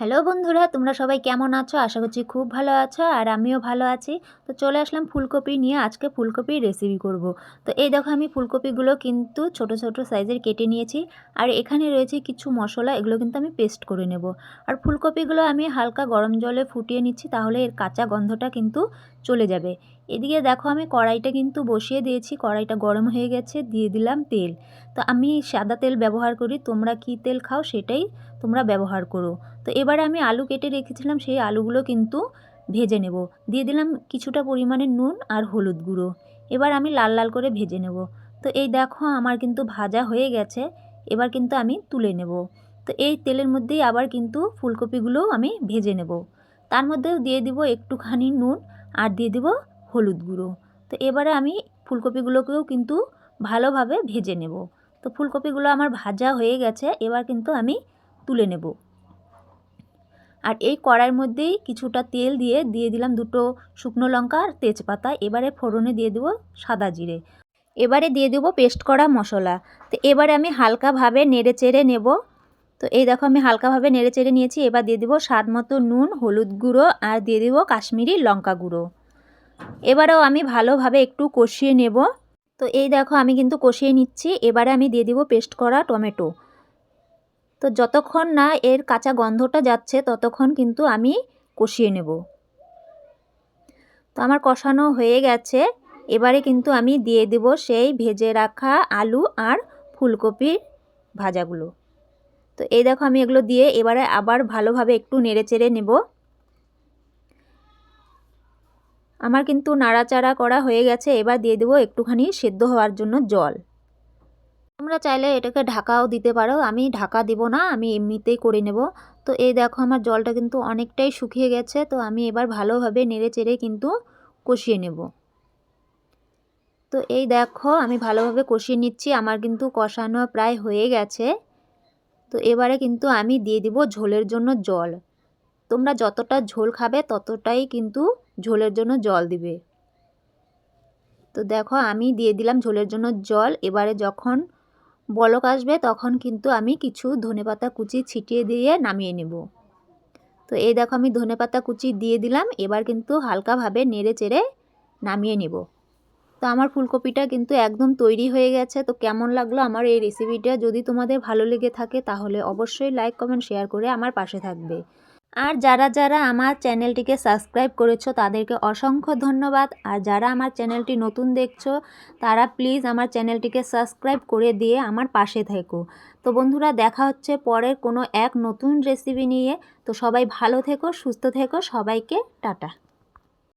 Hello বন্ধুরা, তোমরা সবাই কেমন আছো? আশা করছি খুব ভালো আছো আর আমিও ভালো আছি। তো চলে আসলাম ফুলকপি নিয়ে। আজকে ফুলকপির রেসিপি করব। তো এই দেখো আমি ফুলকপিগুলো কিন্তু ছোট ছোট সাইজের কেটে নিয়েছি। আর এখানে রয়েছে কিছু মশলা, এগুলো কিন্তু আমি পেস্ট করে নেব। আর ফুলকপিগুলো আমি হালকা গরম জলে ফুটিয়ে নিচ্ছি, তাহলে এর কাঁচা গন্ধটা কিন্তু চলে যাবে। এদিকে দেখো আমি কড়াইটা কিন্তু বসিয়ে দিয়েছি, কড়াইটা গরম হয়ে গেছে, দিয়ে দিলাম তেল। তো আমি সাদা তেল ব্যবহার করি, তোমরা কী তেল খাও সেটাই তোমরা ব্যবহার করো। তো এবারে আমি আলু কেটে রেখেছিলাম, সেই আলুগুলো কিন্তু ভেজে নেব। দিয়ে দিলাম কিছুটা পরিমাণে নুন আর হলুদ গুঁড়ো। এবার আমি লাল লাল করে ভেজে নেব। তো এই দেখো আমার কিন্তু ভাজা হয়ে গেছে। এবার কিন্তু আমি তুলে নেব। তো এই তেলের মধ্যেই আবার কিন্তু ফুলকপিগুলোও আমি ভেজে নেব। তার মধ্যেও দিয়ে দিব একটুখানি নুন আর দিয়ে দিব হলুদ গুঁড়ো। তো এবারে আমি ফুলকপিগুলোকেও কিন্তু ভালোভাবে ভেজে নেব। তো ফুলকপিগুলো আমার ভাজা হয়ে গেছে, এবার কিন্তু আমি তুলে নেব। আর এই কড়াইয়ের মধ্যেই কিছুটা তেল দিয়ে দিলাম দুটো শুকনো লঙ্কা আর তেজপাতা। এবারে ফোড়নে দিয়ে দেবো সাদা জিরে। এবারে দিয়ে দেবো পেস্ট করা মশলা। তো এবারে আমি হালকাভাবে নেড়ে চেড়ে নেব। তো এই দেখো আমি হালকাভাবে নেড়ে চেড়ে নিয়েছি। এবার দিয়ে দেবো স্বাদ মতো নুন, হলুদ গুঁড়ো আর দিয়ে দেবো কাশ্মীরি লঙ্কা গুঁড়ো। এবারেও আমি ভালোভাবে একটু কষিয়ে নেব। তো এই দেখো আমি কিন্তু কষিয়ে নিচ্ছি। এবারে আমি দিয়ে দেবো পেস্ট করা টমেটো। তো যতক্ষণ না এর কাঁচা গন্ধটা যাচ্ছে ততক্ষণ কিন্তু আমি কষিয়ে নেব। তো আমার কষানো হয়ে গেছে। এবারে কিন্তু আমি দিয়ে দেব সেই ভেজে রাখা আলু আর ফুলকপির ভাজাগুলো। তো এই দেখো আমি এগুলো দিয়ে এবারে আবার ভালোভাবে একটু নেড়েচেড়ে নেব। আমার কিন্তু নাড়াচাড়া করা হয়ে গেছে। এবার দিয়ে দেবো একটুখানি সেদ্ধ হওয়ার জন্য জল। তোমরা চাইলে এটাকে ঢাকাও দিতে পারো, আমি ঢাকা দিব না, আমি এমনিতেই করে নেব। তো এই দেখো আমার জলটা কিন্তু অনেকটাই শুকিয়ে গেছে। তো আমি এবার ভালোভাবে নেড়ে চেড়ে কিন্তু কষিয়ে নেব। তো এই দেখো আমি ভালোভাবে কষিয়ে নিচ্ছি, আমার কিন্তু কষানো প্রায় হয়ে গেছে। তো এবারে কিন্তু আমি দিয়ে দিব ঝোলের জন্য জল। তোমরা যতটা ঝোল খাবে ততটাই কিন্তু ঝোলের জন্য জল দিবে। তো দেখো আমি দিয়ে দিলাম ঝোলের জন্য জল। এবারে যখন বলক আসবে তখন কিন্তু আমি কিছু ধনেপাতা কুচি ছিটিয়ে দিয়ে নামিয়ে নেব। তো এই দেখো আমি ধনেপাতা কুচি দিয়ে দিলাম। এবার কিন্তু হালকাভাবে নেড়ে চেড়ে নামিয়ে নেব। তো আমার ফুলকপিটা কিন্তু একদম তৈরি হয়ে গেছে। তো কেমন লাগলো আমার এই রেসিপিটা? যদি তোমাদের ভালো লেগে থাকে তাহলে অবশ্যই লাইক, কমেন্ট, শেয়ার করে আমার পাশে থাকবে। আর যারা যারা আমার চ্যানেলটিকে সাবস্ক্রাইব করেছো তাদেরকে অসংখ্য ধন্যবাদ। আর যারা আমার চ্যানেলটি নতুন দেখছো তারা প্লিজ আমার চ্যানেলটিকে সাবস্ক্রাইব করে দিয়ে আমার পাশে থেকো। তো বন্ধুরা, দেখা হচ্ছে পরের কোনো এক নতুন রেসিপি নিয়ে। তো সবাই ভালো থেকো, সুস্থ থেকো, সবাইকে টাটা।